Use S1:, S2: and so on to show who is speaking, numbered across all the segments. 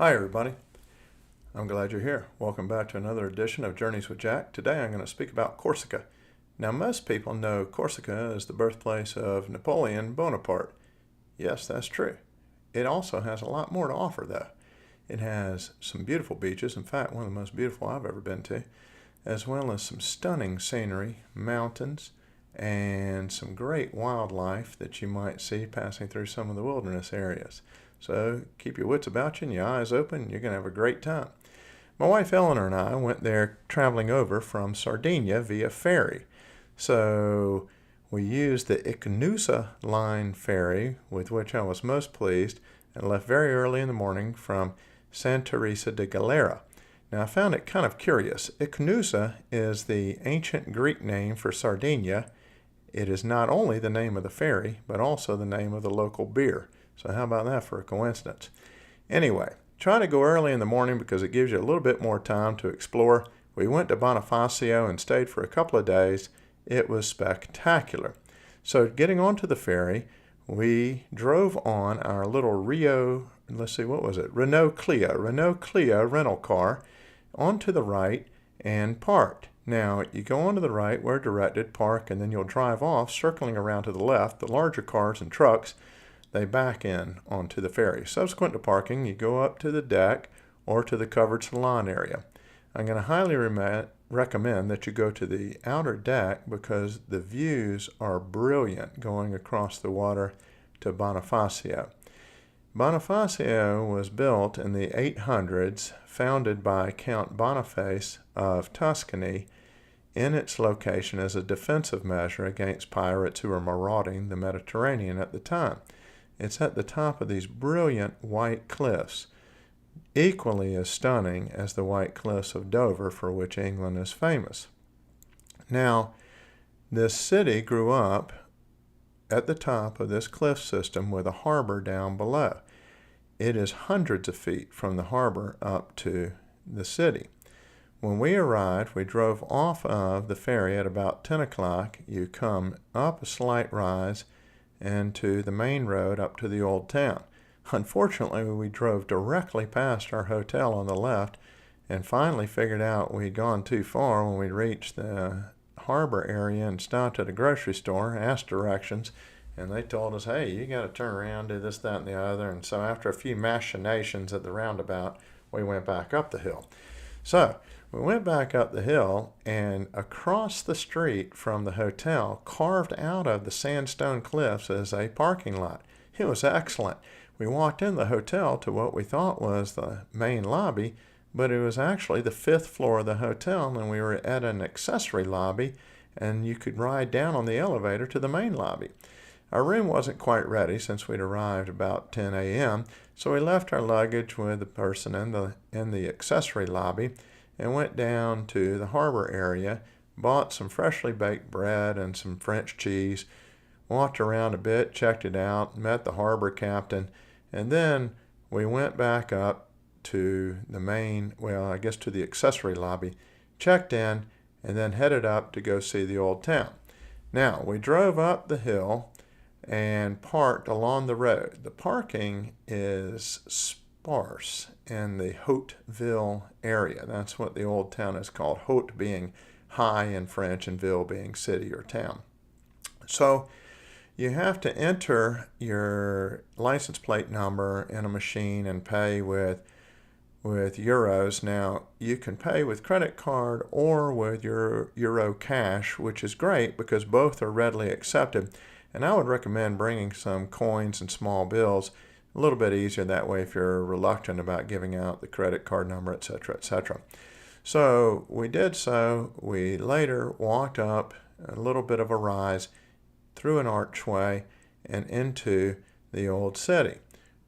S1: Hi everybody, I'm glad you're here. Welcome back to another edition of Journeys with Jack. Today I'm going to speak about Corsica. Now most people know Corsica is the birthplace of Napoleon Bonaparte. Yes, that's true. It also has a lot more to offer though. It has some beautiful beaches, in fact one of the most beautiful I've ever been to, as well as some stunning scenery, mountains, and some great wildlife that you might see passing through some of the wilderness areas. So keep your wits about you and your eyes open. You're going to have a great time. My wife Eleanor and I went there traveling over from Sardinia via ferry. So we used the Icanusa line ferry, with which I was most pleased, and left very early in the morning from Santa Teresa de Galera. Now I found it kind of curious. Icanusa is the ancient Greek name for Sardinia. It is not only the name of the ferry, but also the name of the local beer. So how about that for a coincidence? Anyway, try to go early in the morning because it gives you a little bit more time to explore. We went to Bonifacio and stayed for a couple of days. It was spectacular. So getting onto the ferry, we drove on our little Renault Clio rental car onto the right and parked. Now, you go onto the right where directed, park, and then you'll drive off, circling around to the left. The larger cars and trucks, they back in onto the ferry. Subsequent to parking, you go up to the deck or to the covered salon area. I'm going to highly recommend that you go to the outer deck because the views are brilliant going across the water to Bonifacio. Bonifacio was built in the 800s, founded by Count Boniface of Tuscany, in its location as a defensive measure against pirates who were marauding the Mediterranean at the time. It's at the top of these brilliant white cliffs, equally as stunning as the white cliffs of Dover, for which England is famous. Now, this city grew up at the top of this cliff system with a harbor down below. It is hundreds of feet from the harbor up to the city. When we arrived, we drove off of the ferry at about 10 o'clock. You come up a slight rise and to the main road up to the old town. Unfortunately, we drove directly past our hotel on the left and finally figured out we'd gone too far when we reached the harbor area and stopped at a grocery store, asked directions, and they told us, hey, you got to turn around, do this, that, and the other. And so after a few machinations at the roundabout, we went back up the hill. So we went back up the hill, and across the street from the hotel, carved out of the sandstone cliffs, is a parking lot. It was excellent. We walked in the hotel to what we thought was the main lobby, but it was actually the 5th floor of the hotel, and we were at an accessory lobby, and you could ride down on the elevator to the main lobby. Our room wasn't quite ready since we'd arrived about 10 a.m., so we left our luggage with the person in the accessory lobby and went down to the harbor area, bought some freshly baked bread and some French cheese, walked around a bit, checked it out, met the harbor captain, and then we went back up to to the accessory lobby, checked in, and then headed up to go see the old town. Now, we drove up the hill and parked along the road. The parking is sparse in the Hauteville area. That's what the old town is called, Haute being high in French and ville being city or town. So you have to enter your license plate number in a machine and pay with euros. Now, you can pay with credit card or with your euro cash, which is great because both are readily accepted. And I would recommend bringing some coins and small bills. A little bit easier that way if you're reluctant about giving out the credit card number, etc., etc. So we did so. We later walked up a little bit of a rise through an archway and into the old city.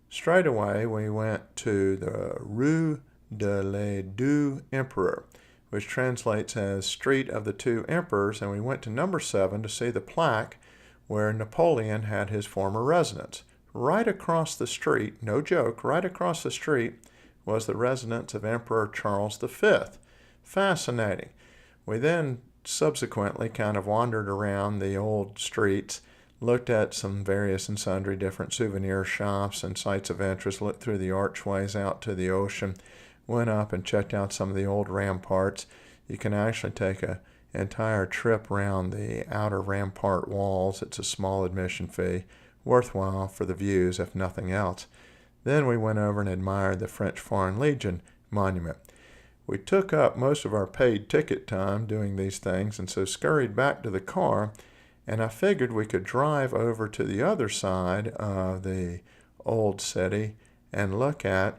S1: Straight away, we went to the Rue de les Deux Empereurs, which translates as Street of the Two Emperors, and we went to number 7 to see the plaque where Napoleon had his former residence. Right across the street, no joke, right across the street was the residence of Emperor Charles V. Fascinating. We then subsequently kind of wandered around the old streets looked at some various and sundry different souvenir shops and sites of interest, looked through the archways out to the ocean, went up and checked out some of the old ramparts. You can actually take an entire trip around the outer rampart walls. It's a small admission fee, worthwhile for the views if nothing else. Then we went over and admired the French Foreign Legion monument. We took up most of our paid ticket time doing these things, and so scurried back to the car, and I figured we could drive over to the other side of the old city and look at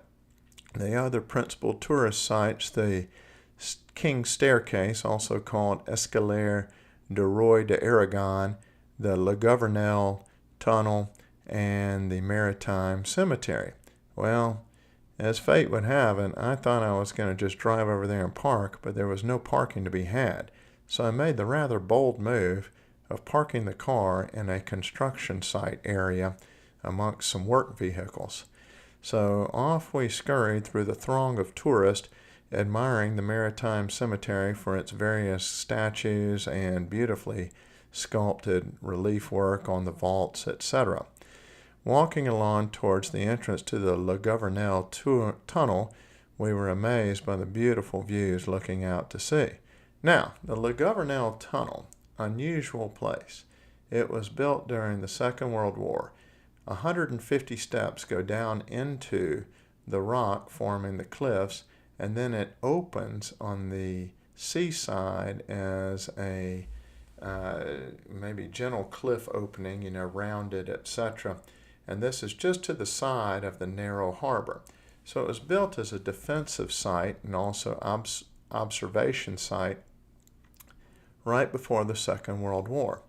S1: the other principal tourist sites, the King's Staircase, also called Escalier de Roi d'Aragon, the Le Gouverneur Tunnel, and the Maritime Cemetery. Well, as fate would have it, I thought I was going to just drive over there and park, but there was no parking to be had. So I made the rather bold move of parking the car in a construction site area amongst some work vehicles. So off we scurried through the throng of tourists, admiring the Maritime Cemetery for its various statues and beautifully sculpted relief work on the vaults, etc. Walking along towards the entrance to the Le Gouverneur Tunnel, we were amazed by the beautiful views looking out to sea. Now, the Le Gouverneur Tunnel, unusual place. It was built during the Second World War. 150 steps go down into the rock forming the cliffs, and then it opens on the seaside as a maybe gentle cliff opening, rounded, etc. And this is just to the side of the narrow harbor. So it was built as a defensive site and also observation site right before the Second World War.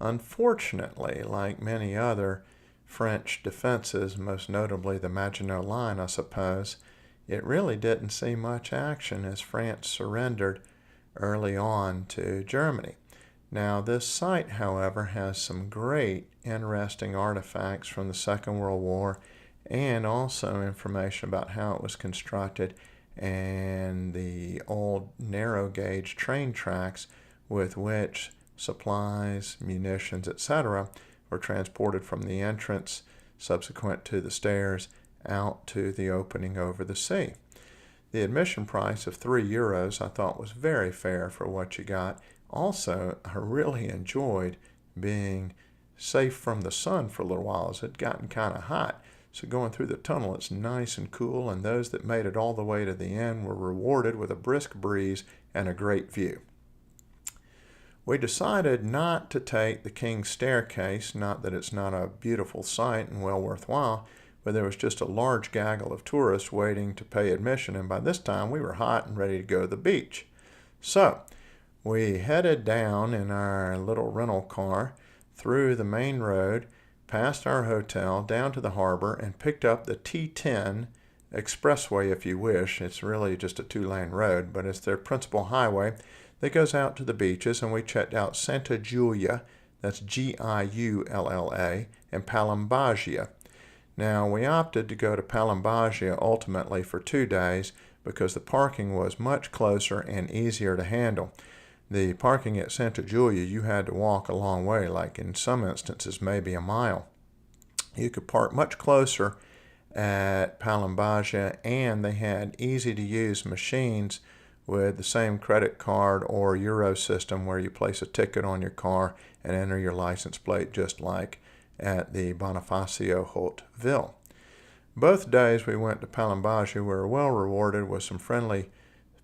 S1: Unfortunately, like many other French defenses, most notably the Maginot Line, I suppose, it really didn't see much action as France surrendered early on to Germany. Now, this site, however, has some great interesting artifacts from the Second World War and also information about how it was constructed and the old narrow gauge train tracks with which supplies, munitions, etc. were transported from the entrance subsequent to the stairs out to the opening over the sea. The admission price of €3 I thought was very fair for what you got. Also, I really enjoyed being safe from the sun for a little while as it had gotten kind of hot. So going through the tunnel, it's nice and cool, and those that made it all the way to the end were rewarded with a brisk breeze and a great view. We decided not to take the King's Staircase, not that it's not a beautiful sight and well worthwhile, but there was just a large gaggle of tourists waiting to pay admission, and by this time we were hot and ready to go to the beach. So we headed down in our little rental car through the main road, past our hotel, down to the harbor, and picked up the T10 expressway, if you wish. It's really just a two-lane road, but it's their principal highway that goes out to the beaches, and we checked out Santa Giulia, that's Giulla, and Palambaggia. Now, we opted to go to Palambaggia ultimately for 2 days because the parking was much closer and easier to handle. The parking at Santa Giulia, you had to walk a long way, like in some instances maybe a mile. You could park much closer at Palambaggia, and they had easy-to-use machines with the same credit card or Euro system where you place a ticket on your car and enter your license plate just like at the Bonifacio Hauteville. Both days we went to Palambaggia. We were well rewarded with some friendly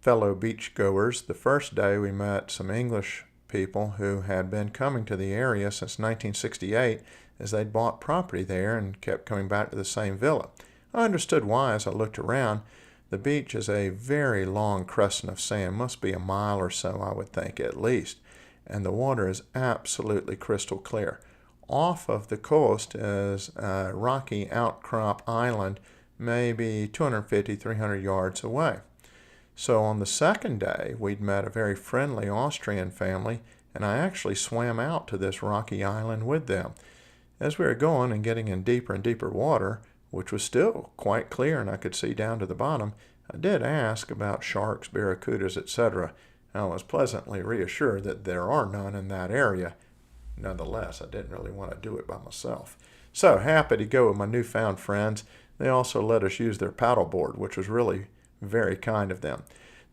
S1: fellow beachgoers. The first day we met some English people who had been coming to the area since 1968 as they'd bought property there and kept coming back to the same villa. I understood why as I looked around. The beach is a very long crescent of sand, must be a mile or so, I would think, at least, and the water is absolutely crystal clear. Off of the coast is a rocky outcrop island, maybe 250, 300 yards away. So on the second day, we'd met a very friendly Austrian family, and I actually swam out to this rocky island with them. As we were going and getting in deeper and deeper water, which was still quite clear and I could see down to the bottom, I did ask about sharks, barracudas, etc. I was pleasantly reassured that there are none in that area. nonetheless, I didn't really want to do it by myself. So happy to go with my newfound friends. They also let us use their paddleboard, which was really very kind of them.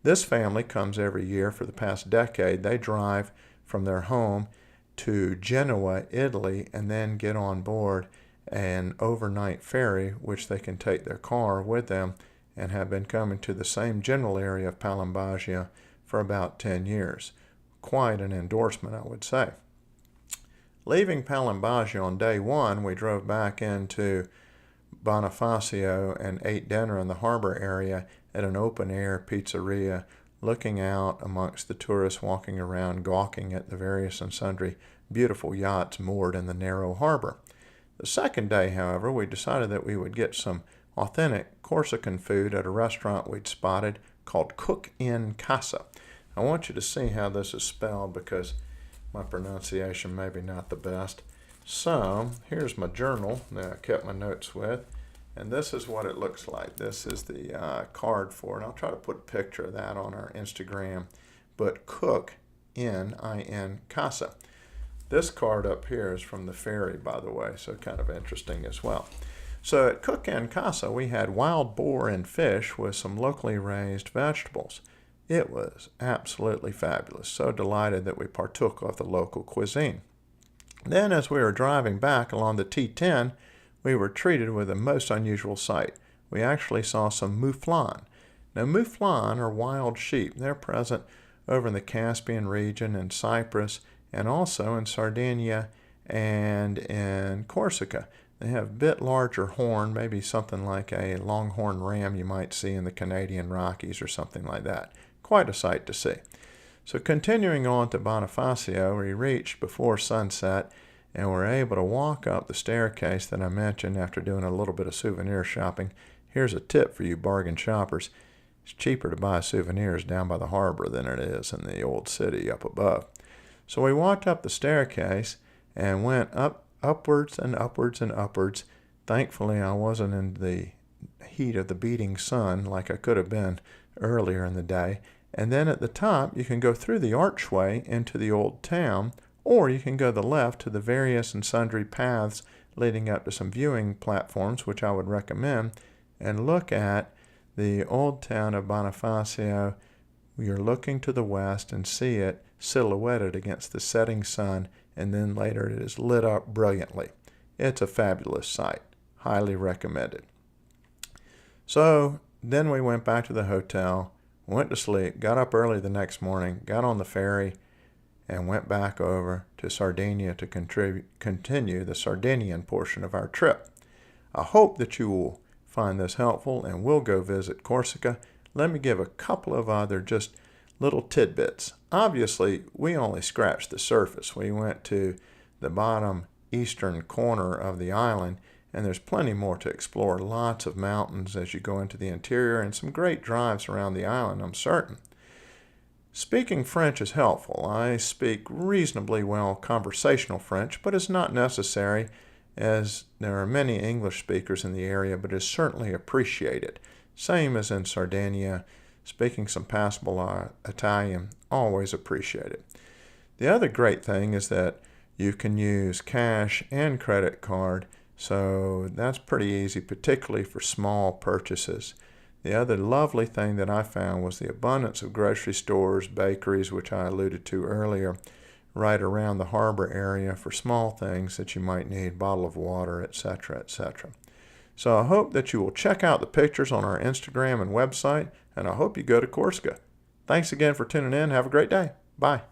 S1: This family comes every year for the past decade. They drive from their home to Genoa, Italy, and then get on board an overnight ferry, which they can take their car with them, and have been coming to the same general area of Palembaggia for about 10 years. Quite an endorsement, I would say. Leaving Palembaggia on day one, we drove back into Bonifacio and ate dinner in the harbor area at an open-air pizzeria, looking out amongst the tourists walking around, gawking at the various and sundry beautiful yachts moored in the narrow harbor. The second day, however, we decided that we would get some authentic Corsican food at a restaurant we'd spotted called Cook in Casa. I want you to see how this is spelled because my pronunciation may be not the best. So here's my journal that I kept my notes with, and this is what it looks like. This is the card for it. I'll try to put a picture of that on our Instagram. But Cook in Casa. This card up here is from the ferry, by the way, so kind of interesting as well. So at Cook in Casa, we had wild boar and fish with some locally raised vegetables. It was absolutely fabulous. So delighted that we partook of the local cuisine. Then as we were driving back along the T10, we were treated with a most unusual sight. We actually saw some mouflon. Now mouflon are wild sheep. They're present over in the Caspian region and Cyprus, and also in Sardinia and in Corsica. They have a bit larger horn, maybe something like a longhorn ram you might see in the Canadian Rockies or something like that. Quite a sight to see. So continuing on to Bonifacio, we reached before sunset and were able to walk up the staircase that I mentioned after doing a little bit of souvenir shopping. Here's a tip for you bargain shoppers. It's cheaper to buy souvenirs down by the harbor than it is in the old city up above. So we walked up the staircase and went upwards and upwards and upwards. Thankfully, I wasn't in the heat of the beating sun like I could have been earlier in the day. And then at the top, you can go through the archway into the old town, or you can go to the left to the various and sundry paths leading up to some viewing platforms, which I would recommend, and look at the old town of Bonifacio. You're looking to the west and see it silhouetted against the setting sun, and then later it is lit up brilliantly. It's a fabulous sight. Highly recommended. So then we went back to the hotel, went to sleep, got up early the next morning, got on the ferry, and went back over to Sardinia to continue the Sardinian portion of our trip. I hope that you will find this helpful and will go visit Corsica. Let me give a couple of other just little tidbits. Obviously, we only scratched the surface. We went to the bottom eastern corner of the island, and there's plenty more to explore. Lots of mountains as you go into the interior and some great drives around the island, I'm certain. Speaking French is helpful. I speak reasonably well conversational French, but it's not necessary as there are many English speakers in the area, but is certainly appreciated. Same as in Sardinia. Speaking some passable Italian, always appreciated. The other great thing is that you can use cash and credit card, so that's pretty easy, particularly for small purchases. The other lovely thing that I found was the abundance of grocery stores, bakeries, which I alluded to earlier, right around the harbor area for small things that you might need, bottle of water, etc., etc. So I hope that you will check out the pictures on our Instagram and website, and I hope you go to Corsica. Thanks again for tuning in. Have a great day. Bye.